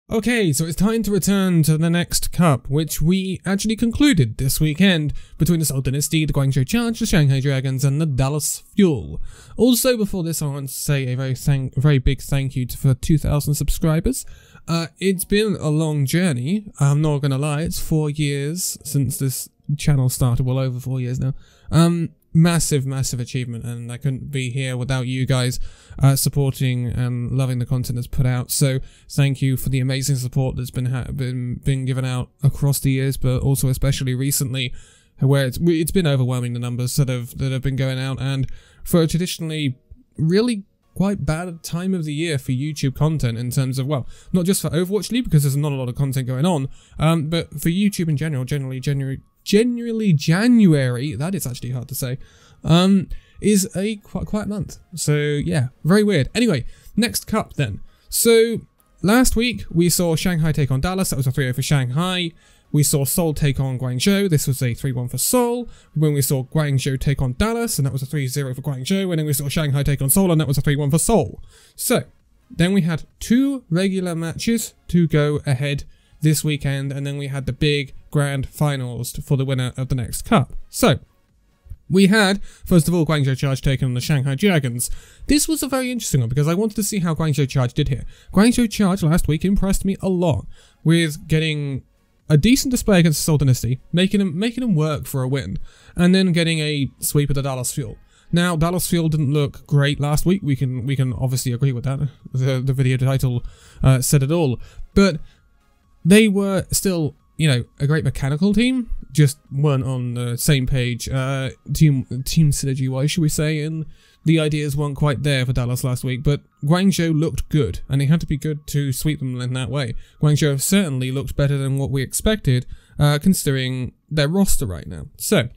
Okay, so it's time to return to the next cup, which we actually concluded this weekend between the Seoul Dynasty, the Guangzhou Charge, the Shanghai Dragons, and the Dallas Fuel. Also, before this, I want to say a very big thank you for 2,000 subscribers. It's been a long journey. I'm not gonna lie, it's 4 years since this channel started. Well, over 4 years now. Massive achievement, and I couldn't be here without you guys supporting and loving the content that's put out. So thank you for the amazing support that's been given out across the years, but also especially recently, where it's been overwhelming, the numbers that have been going out. And for a traditionally really quite bad time of the year for YouTube content, in terms of, well, not just for Overwatch League because there's not a lot of content going on, but for YouTube in general, generally January, that is actually hard to say, is a quite quiet month. So yeah, very weird. Anyway, next cup then. So last week we saw Shanghai take on Dallas. That was a 3-0 for Shanghai. We saw Seoul take on Guangzhou. This was a 3-1 for Seoul. When we saw Guangzhou take on Dallas, and that was a 3-0 for Guangzhou. And then we saw Shanghai take on Seoul, and that was a 3-1 for Seoul. So then we had 2 regular matches to go ahead this weekend, and then we had the big grand finals for the winner of the next cup. So we had, first of all, Guangzhou Charge taking on the Shanghai Dragons. This was a very interesting one because I wanted to see how Guangzhou Charge did here. Guangzhou Charge last week impressed me a lot with getting a decent display against the Seoul Dynasty, making them work for a win, and then getting a sweep of the Dallas Fuel. Now, Dallas Fuel didn't look great last week. We can obviously agree with that. The video title said it all, but they were still, you know, a great mechanical team, just weren't on the same page, team synergy-wise, should we say, and the ideas weren't quite there for Dallas last week. But Guangzhou looked good, and it had to be good to sweep them in that way. Guangzhou certainly looked better than what we expected, considering their roster right now. So,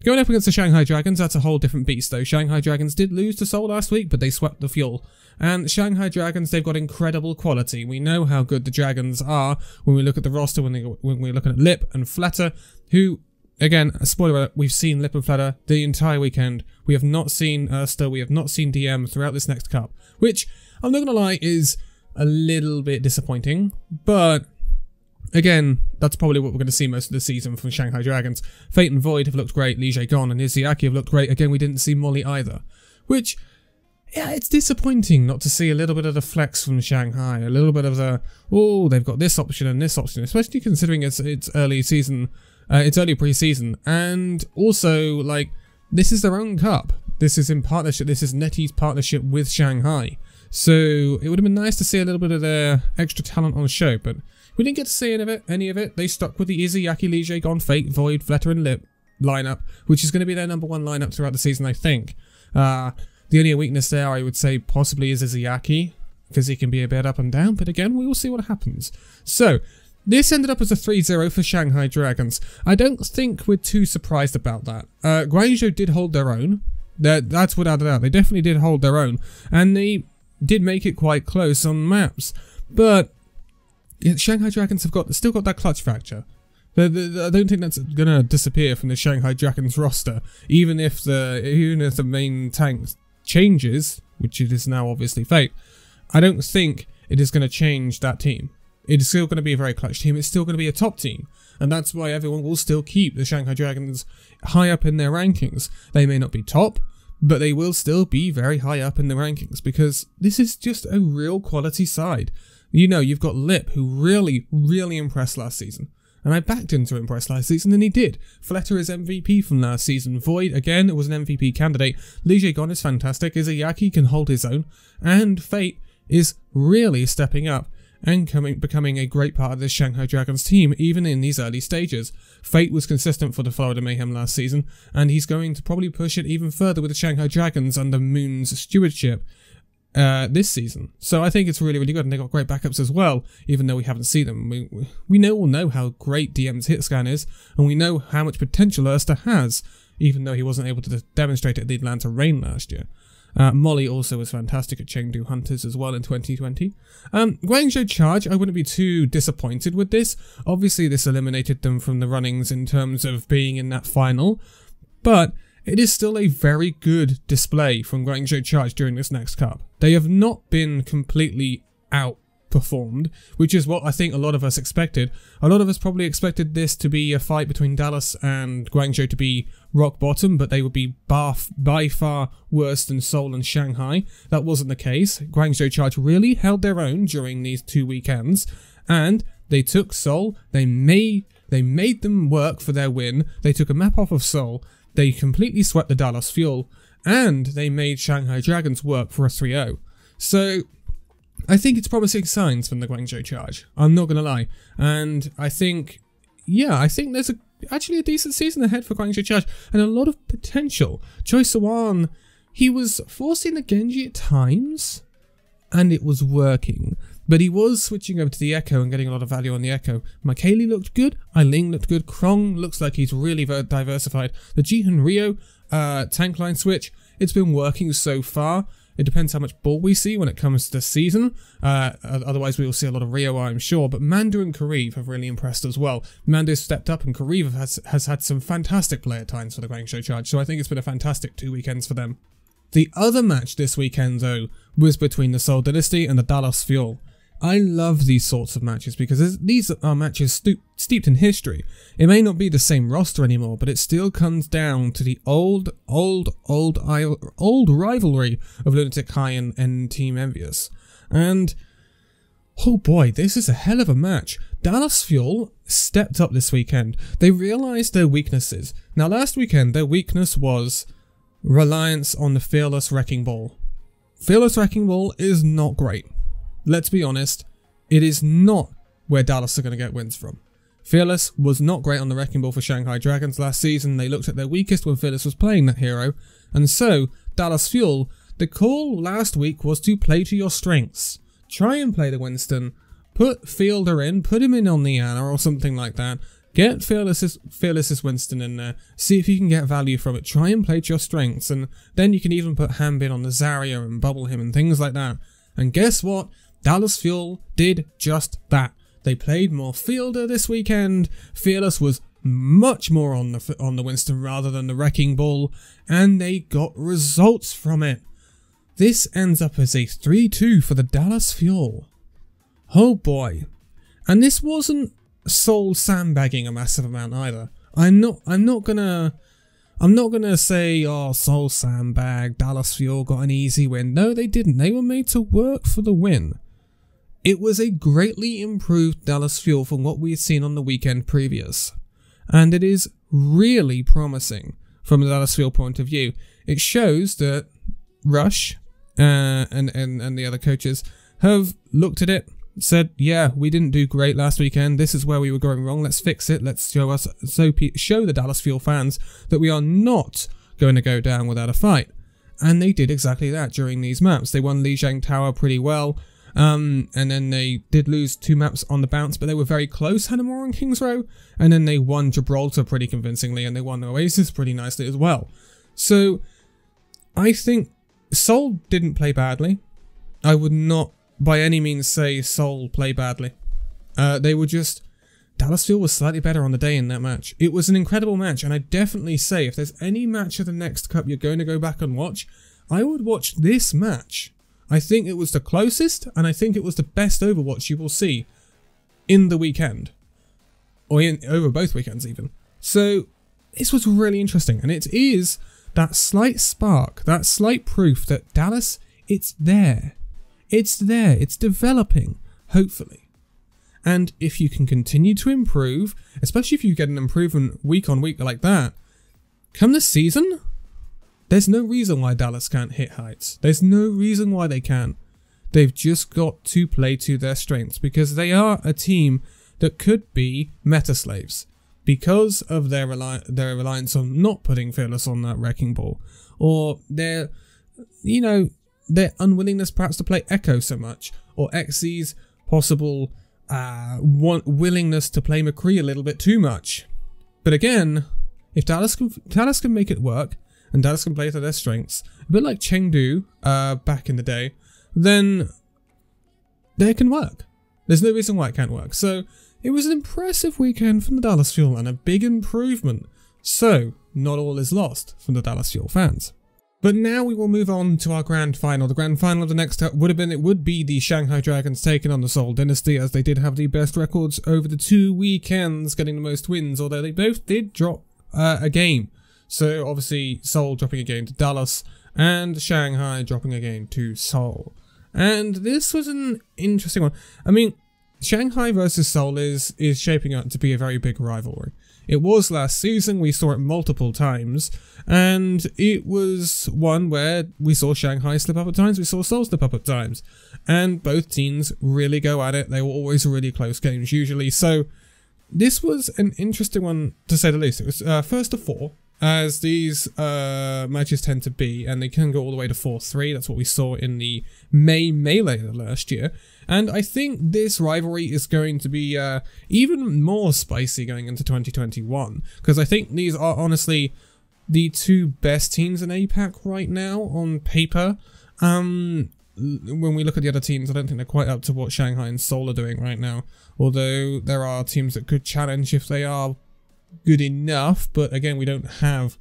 going up against the Shanghai Dragons, that's a whole different beast though. Shanghai Dragons did lose to Seoul last week, but they swept the Fuel. And Shanghai Dragons, they've got incredible quality. We know how good the Dragons are when we look at the roster, when we're looking at Lip and Fletter, who, again, spoiler alert, we've seen Lip and Fletter the entire weekend. We have not seen Erster, we have not seen DM throughout this next cup, which, I'm not going to lie, is a little bit disappointing, but again, that's probably what we're going to see most of the season from Shanghai Dragons. Fate and Void have looked great, Li Jaegon and Izayaki have looked great. Again, we didn't see Molly either, which, yeah, it's disappointing not to see a little bit of the flex from Shanghai, a little bit of the, oh, they've got this option and this option, especially considering it's early season, it's early pre-season, and also, like, this is their own cup. This is in partnership, this is NetEase partnership with Shanghai. So it would have been nice to see a little bit of their extra talent on the show, but we didn't get to see any of it. They stuck with the Izayaki, Li Jaegon, Fate, Void, Fletter and Lip lineup, which is going to be their #1 lineup throughout the season, I think. The only weakness there, I would say, possibly is Izayaki, because he can be a bit up and down, but again, we will see what happens. So, this ended up as a 3-0 for Shanghai Dragons. I don't think we're too surprised about that. Guangzhou did hold their own. That's without a doubt. They definitely did hold their own, and they did make it quite close on maps. But Shanghai Dragons have still got that clutch factor. I don't think that's gonna disappear from the Shanghai Dragons roster, even if the main tank changes, which it is now obviously Fate. I don't think it is going to change that team. It is still going to be a very clutch team. It's still going to be a top team, and that's why everyone will still keep the Shanghai Dragons high up in their rankings. They may not be top, but they will still be very high up in the rankings, because this is just a real quality side. You know, you've got Lip, who really impressed last season. And I backed him to impress last season, and he did. Fletter is MVP from last season. Void, again, was an MVP candidate. Li Jaegon is fantastic. Izayaki can hold his own. And Fate is really stepping up and becoming a great part of this Shanghai Dragons team, even in these early stages. Fate was consistent for the Florida Mayhem last season, and he's going to probably push it even further with the Shanghai Dragons under Moon's stewardship this season. So I think it's really good, and they got great backups as well, even though we haven't seen them. We all know how great DM's hit scan is, and we know how much potential Erster has, even though he wasn't able to demonstrate it at the Atlanta Reign last year. Molly also was fantastic at Chengdu Hunters as well in 2020. Guangzhou Charge, I wouldn't be too disappointed with this. Obviously this eliminated them from the runnings in terms of being in that final, but it is still a very good display from Guangzhou Charge during this next cup. They have not been completely out performed, which is what I think a lot of us expected. A lot of us probably expected this to be a fight between Dallas and Guangzhou to be rock bottom, but they would be by far worse than Seoul and Shanghai. That wasn't the case. Guangzhou Charge really held their own during these 2 weekends, and they took Seoul. They made them work for their win. They took a map off of Seoul. They completely swept the Dallas Fuel, and they made Shanghai Dragons work for a 3-0. So I think it's promising signs from the Guangzhou Charge. I'm not going to lie. And I think there's actually a decent season ahead for Guangzhou Charge and a lot of potential. Choi So-won, he was forcing the Genji at times, and it was working. But he was switching over to the Echo and getting a lot of value on the Echo. Michaeli looked good. Eiling looked good. Krong looks like he's really diversified. The Jihan Ryo tank line switch, it's been working so far. It depends how much ball we see when it comes to the season. Otherwise, we will see a lot of Ryo, I'm sure. But Mando and Kariv have really impressed as well. Mando's stepped up, and Kariv has had some fantastic player times for the Guangzhou Charge. So I think it's been a fantastic 2 weekends for them. The other match this weekend, though, was between the Seoul Dynasty and the Dallas Fuel. I love these sorts of matches because these are matches steeped in history. It may not be the same roster anymore, but it still comes down to the old rivalry of Lunatic High and Team Envious. And oh boy, this is a hell of a match. Dallas Fuel stepped up this weekend. They realized their weaknesses. Now last weekend, their weakness was reliance on the Fearless Wrecking Ball. Fearless Wrecking Ball is not great. Let's be honest, it is not where Dallas are going to get wins from. Fearless was not great on the Wrecking Ball for Shanghai Dragons last season. They looked at their weakest when Fearless was playing that hero. And so, Dallas Fuel, the call last week was to play to your strengths. Try and play the Winston, put Fielder in, put him in on the Ana or something like that. Get Fearless's Winston in there, see if you can get value from it. Try and play to your strengths, and then you can even put Hanbin on the Zarya and bubble him and things like that. And guess what? Dallas Fuel did just that. They played more Fielder this weekend. Fearless was much more on the Winston rather than the Wrecking Ball, and they got results from it. This ends up as a 3-2 for the Dallas Fuel. Oh boy. And this wasn't Seoul sandbagging a massive amount either. I'm not gonna say, oh, Seoul sandbag, Dallas Fuel got an easy win. No, they didn't. They were made to work for the win. It was a greatly improved Dallas Fuel from what we had seen on the weekend previous. And it is really promising from the Dallas Fuel point of view. It shows that Rush and the other coaches have looked at it, said, yeah, we didn't do great last weekend. This is where we were going wrong. Let's fix it. Let's show the Dallas Fuel fans that we are not going to go down without a fight. And they did exactly that during these maps. They won Lijiang Tower pretty well. And then they did lose 2 maps on the bounce, but they were very close, Hanamura and Kings Row. And then they won Gibraltar pretty convincingly, and they won Oasis pretty nicely as well. So I think Seoul didn't play badly. I would not by any means say Seoul play badly. They were just... Dallas Fuel was slightly better on the day in that match. It was an incredible match, and I definitely say if there's any match of the next cup you're going to go back and watch, I would watch this match. I think it was the closest, and I think it was the best Overwatch you will see in the weekend. Or over both weekends even. So, this was really interesting, and it is that slight spark, that slight proof that Dallas, it's there. It's there, it's developing, hopefully. And if you can continue to improve, especially if you get an improvement week on week like that, come this season, there's no reason why Dallas can't hit heights. There's no reason why they can't. They've just got to play to their strengths because they are a team that could be meta slaves because of their reliance on not putting Fearless on that Wrecking Ball, or their unwillingness perhaps to play Echo so much, or XZ's possible willingness to play McCree a little bit too much. But again, if Dallas can make it work, and Dallas can play to their strengths, a bit like Chengdu back in the day, then they can work. There's no reason why it can't work. So it was an impressive weekend from the Dallas Fuel and a big improvement. So not all is lost from the Dallas Fuel fans. But now we will move on to our grand final. The grand final of the next would be the Shanghai Dragons taking on the Seoul Dynasty, as they did have the best records over the 2 weekends, getting the most wins, although they both did drop a game. So obviously Seoul dropping a game to Dallas and Shanghai dropping a game to Seoul. And this was an interesting one. I mean, Shanghai versus Seoul is shaping up to be a very big rivalry. It was last season, we saw it multiple times, and it was one where we saw Shanghai slip up at times, we saw Seoul slip up at times, and both teams really go at it. They were always really close games usually, so this was an interesting one to say the least. It was first to 4, as these matches tend to be, and they can go all the way to 4-3. That's what we saw in the May Melee last year. And I think this rivalry is going to be even more spicy going into 2021, because I think these are honestly the 2 best teams in APAC right now on paper. When we look at the other teams, I don't think they're quite up to what Shanghai and Seoul are doing right now, although there are teams that could challenge if they are good enough, but again, we don't have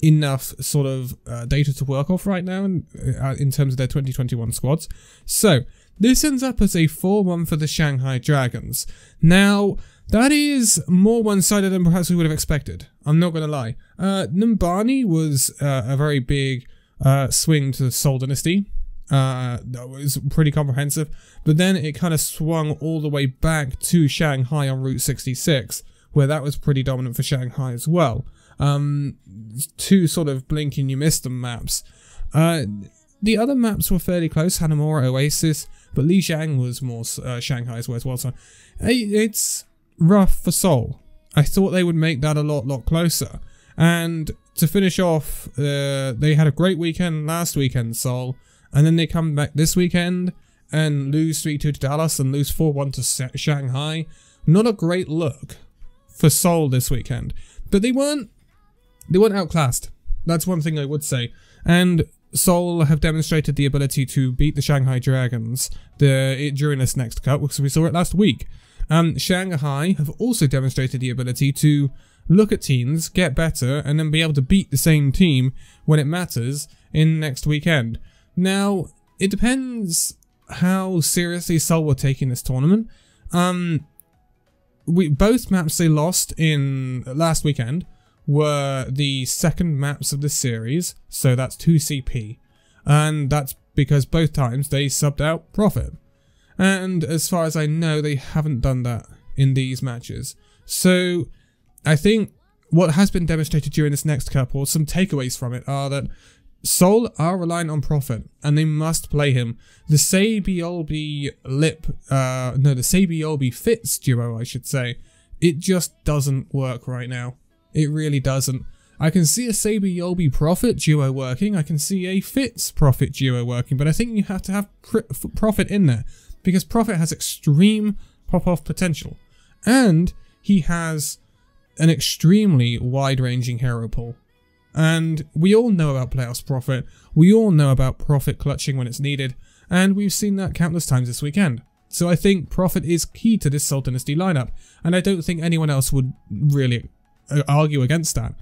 enough sort of data to work off right now in terms of their 2021 squads. So this ends up as a 4-1 for the Shanghai Dragons. Now, that is more one-sided than perhaps we would have expected. I'm not going to lie. Numbani was a very big swing to the Seoul Dynasty. That was pretty comprehensive. But then it kind of swung all the way back to Shanghai on Route 66, where that was pretty dominant for Shanghai as well. 2 sort of blink and you miss them maps. The other maps were fairly close, Hanamura, Oasis, but Lijiang was more Shanghai's way as well, so it's rough for Seoul. I thought they would make that a lot closer. And to finish off, they had a great weekend last weekend, Seoul, and then they come back this weekend and lose 3-2 to Dallas and lose 4-1 to Shanghai. Not a great look for Seoul this weekend, but they weren't outclassed. That's one thing I would say. And Seoul have demonstrated the ability to beat the Shanghai Dragons during this next cut, because we saw it last week. Shanghai have also demonstrated the ability to look at teams, get better, and then be able to beat the same team when it matters in next weekend. Now, it depends how seriously Seoul were taking this tournament. Both maps they lost in last weekend were the second maps of the series, so that's 2 CP, and that's because both times they subbed out Profit, and as far as I know they haven't done that in these matches. So I think what has been demonstrated during this next cup, or some takeaways from it, are that Seoul are reliant on Profit, and they must play him. The Sabiolby the Sabiolby Fitz duo, I should say, it just doesn't work right now. It really doesn't. I can see a Sabiolby Profit duo working, I can see a Fitz Profit duo working, but I think you have to have Profit in there, because Profit has extreme pop-off potential, and he has an extremely wide-ranging hero pool. And we all know about Playoffs Profit, we all know about Profit clutching when it's needed, and we've seen that countless times this weekend. So I think Profit is key to this Seoul Dynasty lineup, and I don't think anyone else would really argue against that.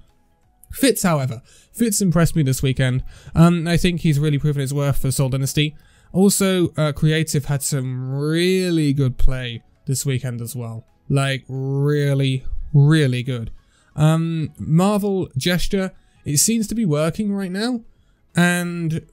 Fitz, however, Fitz impressed me this weekend. I think he's really proven his worth for Seoul Dynasty. Also, Creative had some really good play this weekend as well. Like, really, really good. Marvel Gesture, it seems to be working right now, and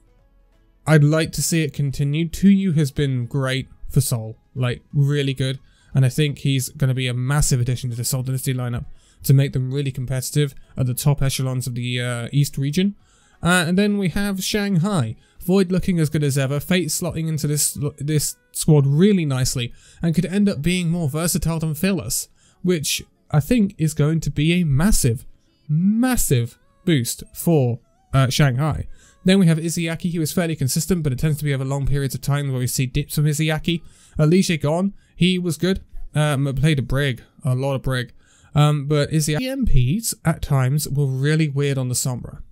I'd like to see it continue. Tuyu has been great for Seoul, like, really good, and I think he's going to be a massive addition to the Seoul Dynasty lineup to make them really competitive at the top echelons of the East region. And then we have Shanghai. Void looking as good as ever, Fate slotting into this squad really nicely, and could end up being more versatile than Fearless, which I think is going to be a massive, massive boost for Shanghai. Then we have Izayaki, who is fairly consistent, but it tends to be over long periods of time where we see dips from Izayaki. Lige Gon, he was good, played a brig, a lot of brig. But Izayaki EMPs at times were really weird on the Sombra.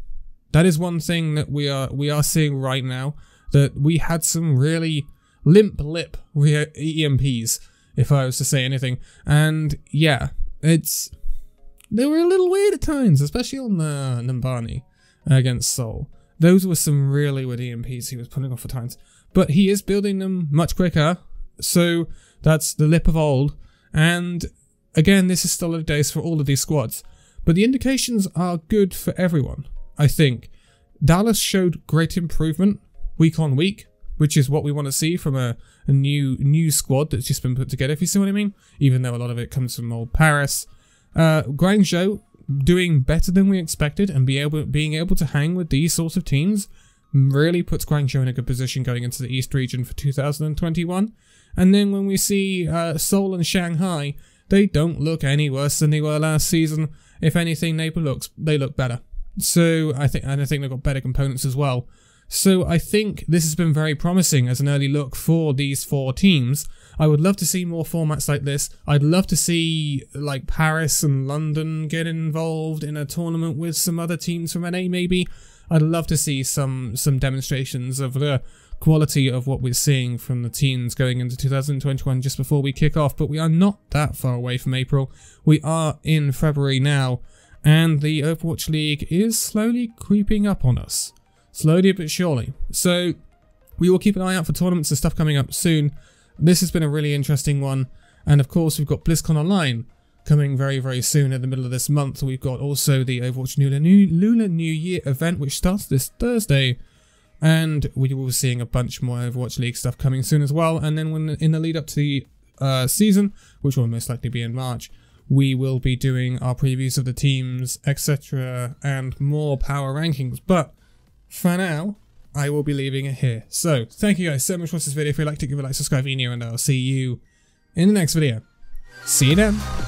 That is one thing that we are seeing right now, that we had some really limp lip EMPs, if I was to say anything. And yeah, they were a little weird at times, especially on Numbani against Seoul. Those were some really weird EMPs he was pulling off at times. But he is building them much quicker, so that's the lip of old. And again, this is still early days for all of these squads. But the indications are good for everyone, I think. Dallas showed great improvement week on week, which is what we want to see from a new squad that's just been put together, if you see what I mean. Even though a lot of it comes from old Paris. Guangzhou doing better than we expected, and being able to hang with these sorts of teams really puts Guangzhou in a good position going into the East region for 2021. And then when we see Seoul and Shanghai, they don't look any worse than they were last season. If anything, they look better. So I think they've got better components as well. So I think this has been very promising as an early look for these 4 teams. I would love to see more formats like this. I'd love to see like Paris and London get involved in a tournament with some other teams from NA maybe. I'd love to see some demonstrations of the quality of what we're seeing from the teams going into 2021 just before we kick off. But we are not that far away from April. We are in February now, and the Overwatch League is slowly creeping up on us. Slowly but surely. So we will keep an eye out for tournaments and stuff coming up soon. This has been a really interesting one. And of course we've got BlizzCon Online coming very, very soon in the middle of this month. We've got also the Overwatch Lunar New Year event, which starts this Thursday. And we will be seeing a bunch more Overwatch League stuff coming soon as well. And then when in the lead up to the season, which will most likely be in March, we will be doing our previews of the teams, etc. and more power rankings. But for now, I will be leaving it here. So, thank you guys so much for watching this video. If you liked it, give it a like, subscribe if you're new, and I'll see you in the next video. See you then.